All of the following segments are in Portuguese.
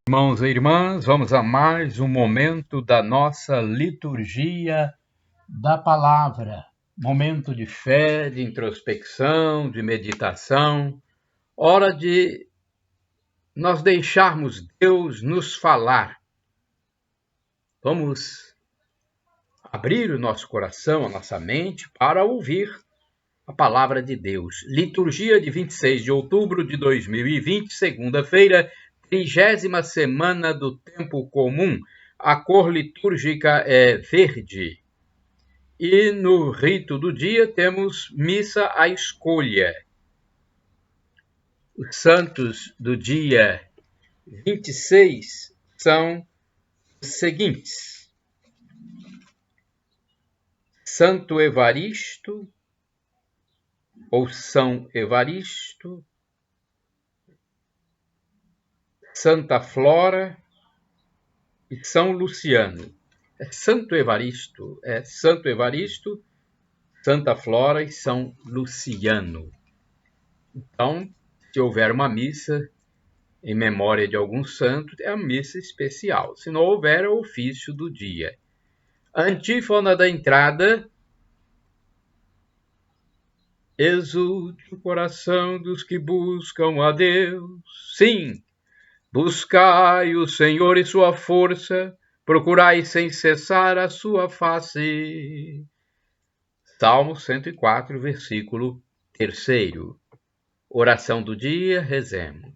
Irmãos e irmãs, vamos a mais um momento da nossa liturgia da palavra. Momento de fé, de introspecção, de meditação. Hora de nós deixarmos Deus nos falar. Vamos abrir o nosso coração, a nossa mente, para ouvir a palavra de Deus. Liturgia de 26 de outubro de 2020, segunda-feira, 30ª semana do tempo comum. A cor litúrgica é verde. E no rito do dia temos missa à escolha. Os santos do dia 26 são os seguintes: Santo Evaristo, ou São Evaristo, Santa Flora e São Luciano. Santo Evaristo, Santa Flora e São Luciano. Então, se houver uma missa em memória de algum santo, é a missa especial. Se não houver, é o ofício do dia. A antífona da entrada: exulte o coração dos que buscam a Deus. Sim, buscai o Senhor e sua força, procurai sem cessar a sua face. Salmo 104, versículo 3º. Oração do dia, rezemos.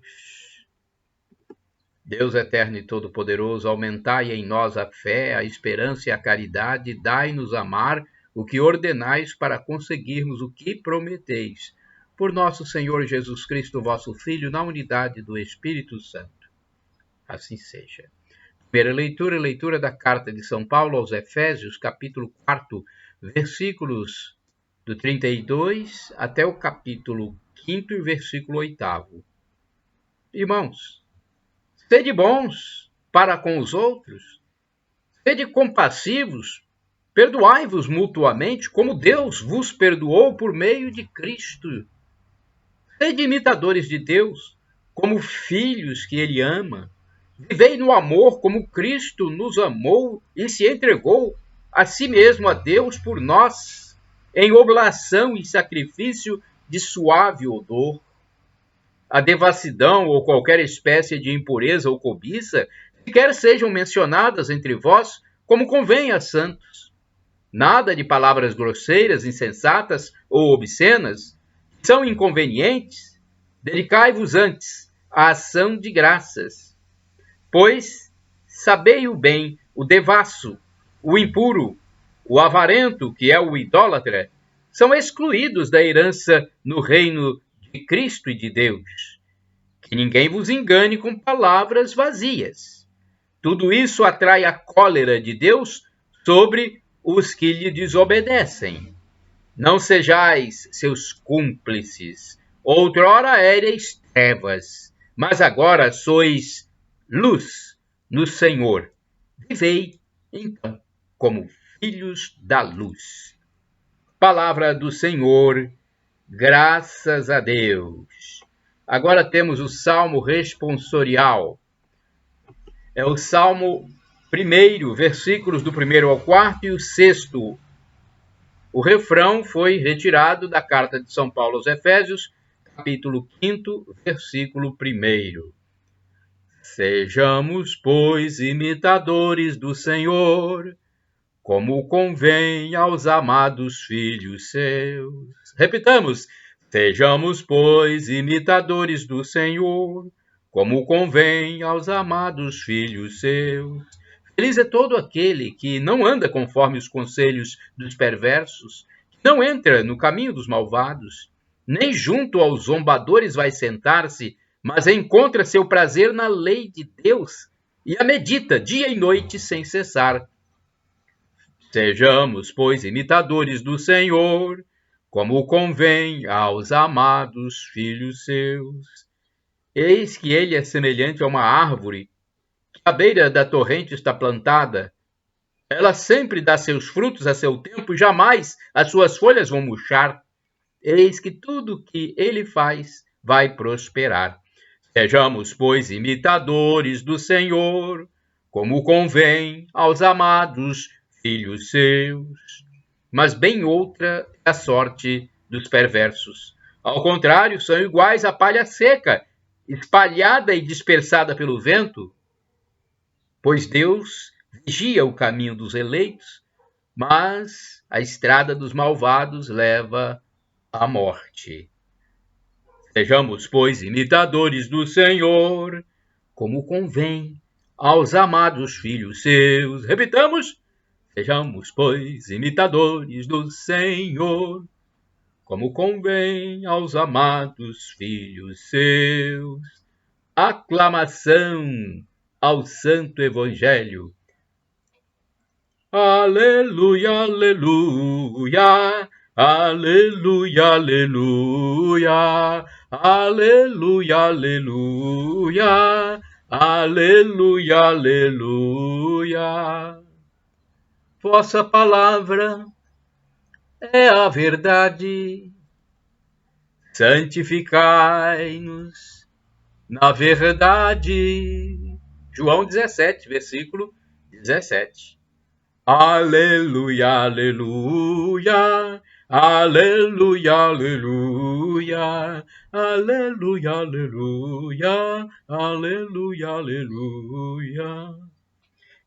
Deus eterno e todo-poderoso, aumentai em nós a fé, a esperança e a caridade, dai-nos amar o que ordenais para conseguirmos o que prometeis. Por nosso Senhor Jesus Cristo, vosso Filho, na unidade do Espírito Santo. Assim seja. Primeira leitura da carta de São Paulo aos Efésios, capítulo 4, versículos do 32 até o capítulo 5 e versículo 8. Irmãos, sede bons para com os outros, sede compassivos, perdoai-vos mutuamente, como Deus vos perdoou por meio de Cristo. Sede imitadores de Deus, como filhos que Ele ama. Vivei no amor como Cristo nos amou e se entregou a si mesmo a Deus por nós, em oblação e sacrifício de suave odor. A devassidão ou qualquer espécie de impureza ou cobiça, quer sejam mencionadas entre vós, como convém a santos. Nada de palavras grosseiras, insensatas ou obscenas, são inconvenientes. Dedicai-vos antes à ação de graças. Pois sabei o bem, o devasso, o impuro, o avarento, que é o idólatra, são excluídos da herança no reino de Cristo e de Deus. Que ninguém vos engane com palavras vazias. Tudo isso atrai a cólera de Deus sobre os que lhe desobedecem. Não sejais seus cúmplices. Outrora éreis trevas, mas agora sois luz no Senhor. Vivei, então, como filhos da luz. Palavra do Senhor, graças a Deus. Agora temos o Salmo responsorial. É o Salmo 1, versículos do 1 ao 4 e o 6º. O refrão foi retirado da carta de São Paulo aos Efésios, capítulo 5, versículo 1. Sejamos, pois, imitadores do Senhor, como convém aos amados filhos seus. Repitamos: sejamos, pois, imitadores do Senhor, como convém aos amados filhos seus. Feliz é todo aquele que não anda conforme os conselhos dos perversos, que não entra no caminho dos malvados, nem junto aos zombadores vai sentar-se, mas encontra seu prazer na lei de Deus e a medita dia e noite sem cessar. Sejamos, pois, imitadores do Senhor, como convém aos amados filhos seus. Eis que ele é semelhante a uma árvore que à beira da torrente está plantada. Ela sempre dá seus frutos a seu tempo, jamais as suas folhas vão murchar. Eis que tudo que ele faz vai prosperar. Sejamos, pois, imitadores do Senhor, como convém aos amados filhos seus. Mas bem outra é a sorte dos perversos. Ao contrário, são iguais à palha seca, espalhada e dispersada pelo vento. Pois Deus vigia o caminho dos eleitos, mas a estrada dos malvados leva à morte. Sejamos, pois, imitadores do Senhor, como convém aos amados filhos seus. Repitamos: sejamos, pois, imitadores do Senhor, como convém aos amados filhos seus. Aclamação ao Santo Evangelho. Aleluia, aleluia, aleluia, aleluia, aleluia, aleluia, aleluia, aleluia. Vossa palavra é a verdade. Santificai-nos na verdade. João 17, versículo 17. Aleluia, aleluia, aleluia, aleluia, aleluia, aleluia, aleluia, aleluia.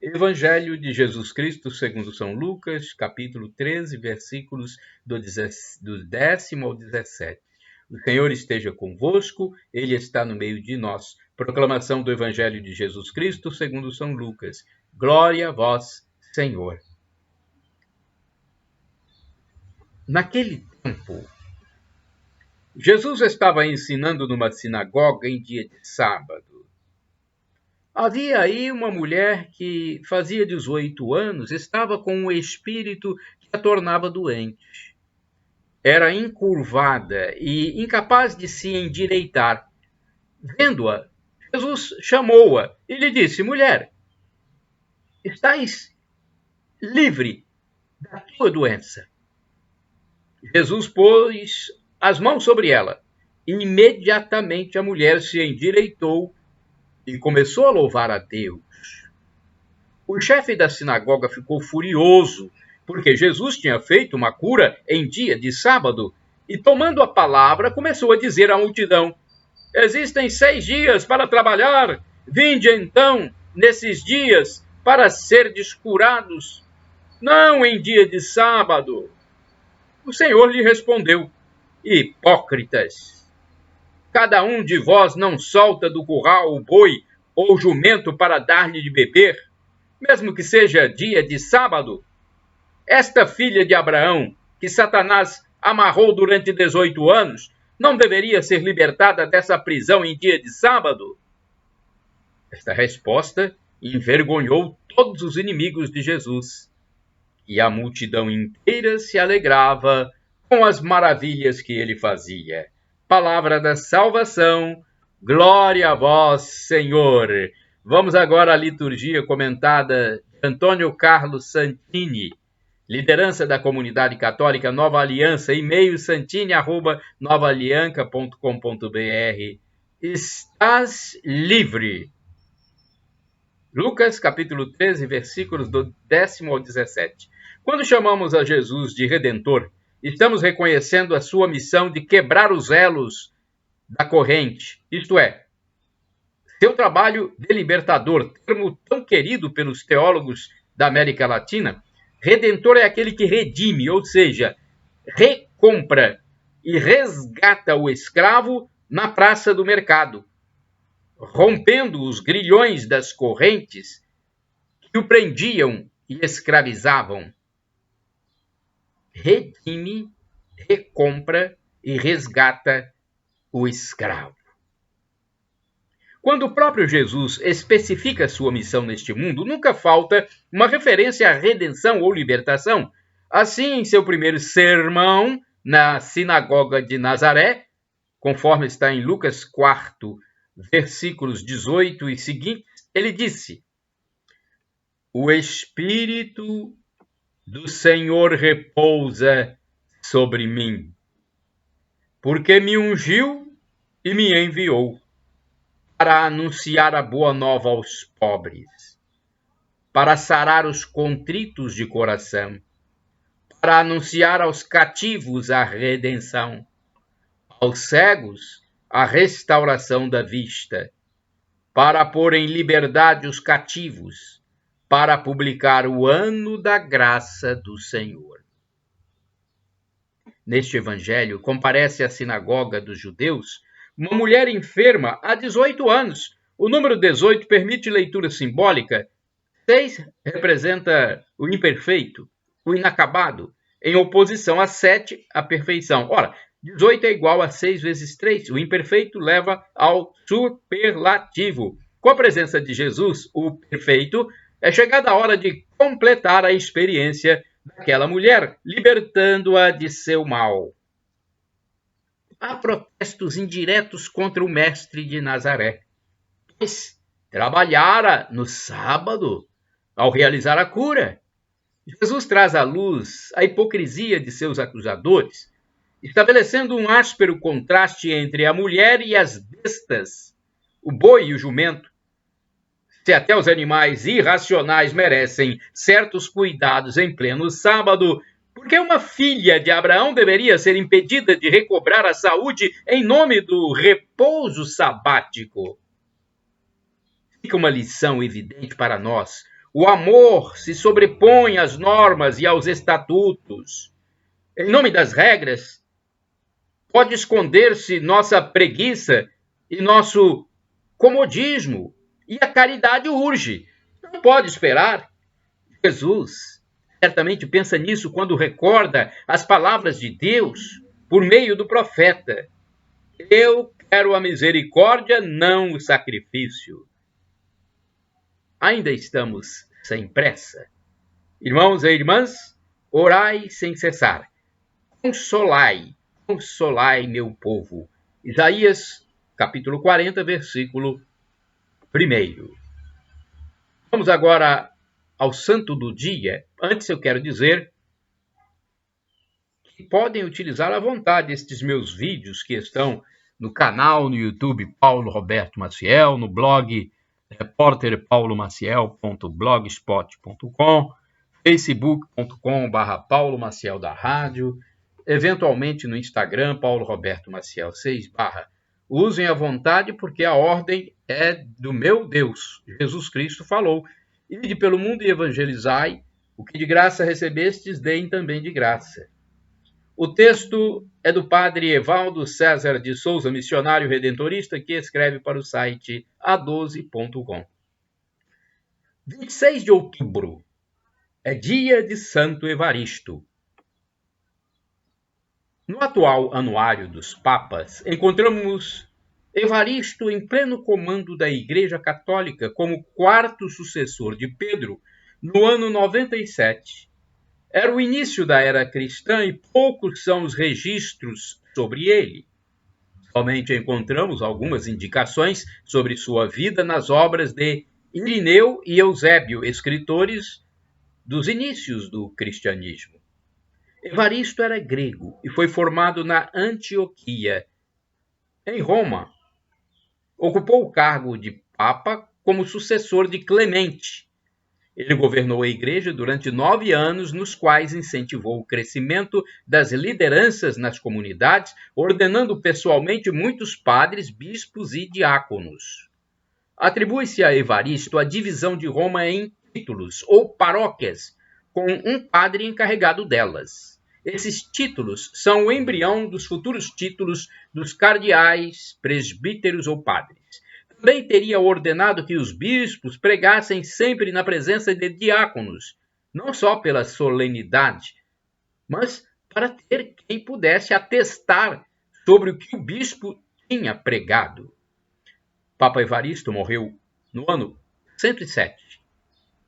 Evangelho de Jesus Cristo segundo São Lucas, capítulo 13, versículos do 10º ao 17. O Senhor esteja convosco, Ele está no meio de nós. Proclamação do Evangelho de Jesus Cristo segundo São Lucas. Glória a vós, Senhor. Naquele tempo, Jesus estava ensinando numa sinagoga em dia de sábado. Havia aí uma mulher que fazia 18 anos, estava com um espírito que a tornava doente. Era encurvada e incapaz de se endireitar. Vendo-a, Jesus chamou-a e lhe disse: mulher, estás livre da tua doença. Jesus pôs as mãos sobre ela. Imediatamente a mulher se endireitou e começou a louvar a Deus. O chefe da sinagoga ficou furioso, porque Jesus tinha feito uma cura em dia de sábado, e tomando a palavra, começou a dizer à multidão: existem 6 dias para trabalhar, vinde então nesses dias para serdes curados, não em dia de sábado. O Senhor lhe respondeu: hipócritas! Cada um de vós não solta do curral o boi ou o jumento para dar-lhe de beber, mesmo que seja dia de sábado? Esta filha de Abraão, que Satanás amarrou durante 18 anos, não deveria ser libertada dessa prisão em dia de sábado? Esta resposta envergonhou todos os inimigos de Jesus, e a multidão inteira se alegrava com as maravilhas que ele fazia. Palavra da salvação, glória a vós, Senhor. Vamos agora à liturgia comentada de Antônio Carlos Santini, liderança da comunidade católica Nova Aliança, e-mail santini@novaalianca.com.br. Estás livre. Lucas, capítulo 13, versículos do 10º ao 17. Quando chamamos a Jesus de Redentor, estamos reconhecendo a sua missão de quebrar os elos da corrente, isto é, seu trabalho de libertador, termo tão querido pelos teólogos da América Latina. Redentor é aquele que redime, ou seja, recompra e resgata o escravo na praça do mercado, rompendo os grilhões das correntes que o prendiam e escravizavam. Redime, recompra e resgata o escravo. Quando o próprio Jesus especifica sua missão neste mundo, nunca falta uma referência à redenção ou libertação. Assim, em seu primeiro sermão na sinagoga de Nazaré, conforme está em Lucas 4, versículos 18 e seguintes, ele disse: o Espírito do Senhor repousa sobre mim, porque me ungiu e me enviou para anunciar a boa nova aos pobres, para sarar os contritos de coração, para anunciar aos cativos a redenção, aos cegos a restauração da vista, para pôr em liberdade os cativos, para publicar o ano da graça do Senhor. Neste evangelho, comparece à sinagoga dos judeus uma mulher enferma há 18 anos. O número 18 permite leitura simbólica. 6 representa o imperfeito, o inacabado, em oposição a 7, a perfeição. Ora, 18 é igual a 6 vezes 3. O imperfeito leva ao superlativo. Com a presença de Jesus, o perfeito, é chegada a hora de completar a experiência daquela mulher, libertando-a de seu mal. Há protestos indiretos contra o mestre de Nazaré, pois trabalhara no sábado ao realizar a cura. Jesus traz à luz a hipocrisia de seus acusadores, estabelecendo um áspero contraste entre a mulher e as bestas, o boi e o jumento. Se até os animais irracionais merecem certos cuidados em pleno sábado, por que uma filha de Abraão deveria ser impedida de recobrar a saúde em nome do repouso sabático? Fica uma lição evidente para nós. O amor se sobrepõe às normas e aos estatutos. Em nome das regras, pode esconder-se nossa preguiça e nosso comodismo. E a caridade urge. Não pode esperar. Jesus certamente pensa nisso quando recorda as palavras de Deus por meio do profeta. Eu quero a misericórdia, não o sacrifício. Ainda estamos sem pressa. Irmãos e irmãs, orai sem cessar. Consolai, consolai meu povo. Isaías, capítulo 40, versículo 1. Vamos agora ao santo do dia. Antes eu quero dizer que podem utilizar à vontade estes meus vídeos que estão no canal no YouTube Paulo Roberto Maciel, no blog repórterpaulomaciel.blogspot.com, facebook.com/, Paulo Maciel da Rádio, eventualmente no Instagram, Paulo Roberto Maciel 6/. Usem à vontade, porque a ordem é do meu Deus. Jesus Cristo falou: ide pelo mundo e evangelizai, o que de graça recebestes, deem também de graça. O texto é do padre Evaldo César de Souza, missionário redentorista, que escreve para o site a12.com. 26 de outubro é dia de Santo Evaristo. No atual anuário dos papas, encontramos Evaristo em pleno comando da Igreja Católica como quarto sucessor de Pedro no ano 97. Era o início da era cristã e poucos são os registros sobre ele. Somente encontramos algumas indicações sobre sua vida nas obras de Irineu e Eusébio, escritores dos inícios do cristianismo. Evaristo era grego e foi formado na Antioquia, em Roma. Ocupou o cargo de papa como sucessor de Clemente. Ele governou a igreja durante 9 anos, nos quais incentivou o crescimento das lideranças nas comunidades, ordenando pessoalmente muitos padres, bispos e diáconos. Atribui-se a Evaristo a divisão de Roma em títulos ou paróquias, com um padre encarregado delas. Esses títulos são o embrião dos futuros títulos dos cardeais, presbíteros ou padres. Também teria ordenado que os bispos pregassem sempre na presença de diáconos, não só pela solenidade, mas para ter quem pudesse atestar sobre o que o bispo tinha pregado. Papa Evaristo morreu no ano 107.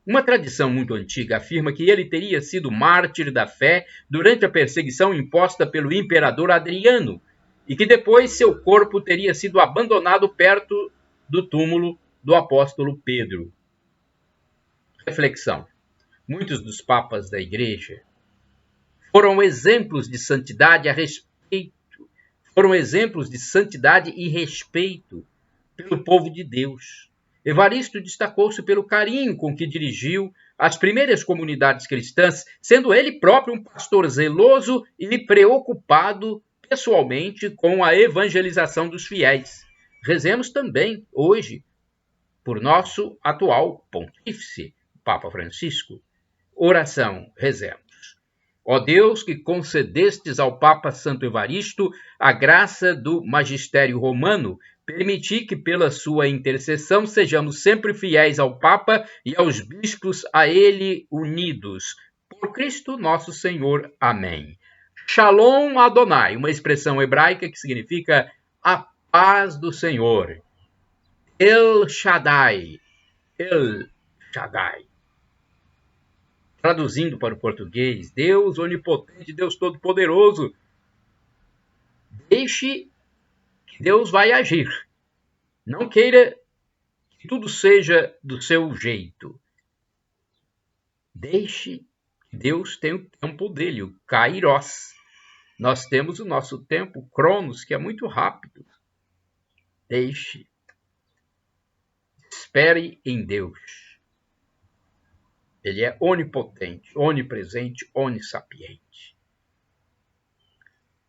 Uma tradição muito antiga afirma que ele teria sido mártir da fé durante a perseguição imposta pelo imperador Adriano e que depois seu corpo teria sido abandonado perto do túmulo do apóstolo Pedro. Reflexão. Muitos dos papas da Igreja foram exemplos de santidade e respeito pelo povo de Deus. Evaristo destacou-se pelo carinho com que dirigiu as primeiras comunidades cristãs, sendo ele próprio um pastor zeloso e preocupado pessoalmente com a evangelização dos fiéis. Rezemos também hoje por nosso atual pontífice, Papa Francisco. Oração, rezemos. Ó Deus, que concedestes ao Papa Santo Evaristo a graça do magistério romano, permiti que pela sua intercessão sejamos sempre fiéis ao Papa e aos bispos a ele unidos. Por Cristo nosso Senhor. Amém. Shalom Adonai, uma expressão hebraica que significa a paz do Senhor. El Shaddai. El Shaddai. Traduzindo para o português, Deus onipotente, Deus todo-poderoso. Deixe que Deus vai agir. Não queira que tudo seja do seu jeito. Deixe que Deus tenha o tempo dele, o Kairos. Nós temos o nosso tempo, o Cronos, que é muito rápido. Deixe. Espere em Deus. Ele é onipotente, onipresente, onissapiente.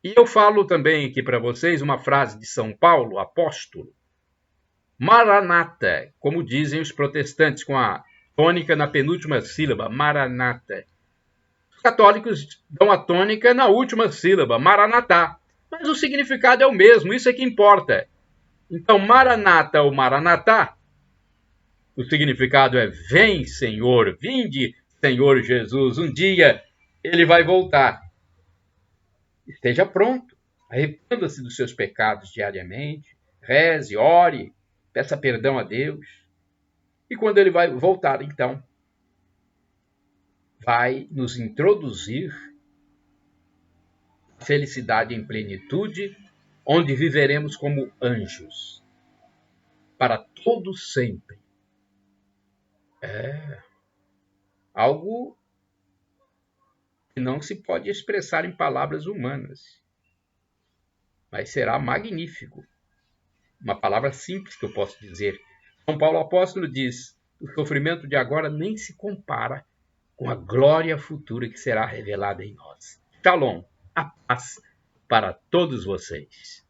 E eu falo também aqui para vocês uma frase de São Paulo, apóstolo. Maranata, como dizem os protestantes, com a tônica na penúltima sílaba, Maranata. Os católicos dão a tônica na última sílaba, Maranatá. Mas o significado é o mesmo, isso é que importa. Então, Maranata ou Maranatá, o significado é vem, Senhor, vinde, Senhor Jesus, um dia ele vai voltar. Esteja pronto, arrependa-se dos seus pecados diariamente, reze, ore, peça perdão a Deus. E quando ele vai voltar, então, vai nos introduzir a felicidade em plenitude, onde viveremos como anjos, para todo sempre. É algo que não se pode expressar em palavras humanas, mas será magnífico. Uma palavra simples que eu posso dizer. São Paulo apóstolo diz, o sofrimento de agora nem se compara com a glória futura que será revelada em nós. Shalom, a paz para todos vocês.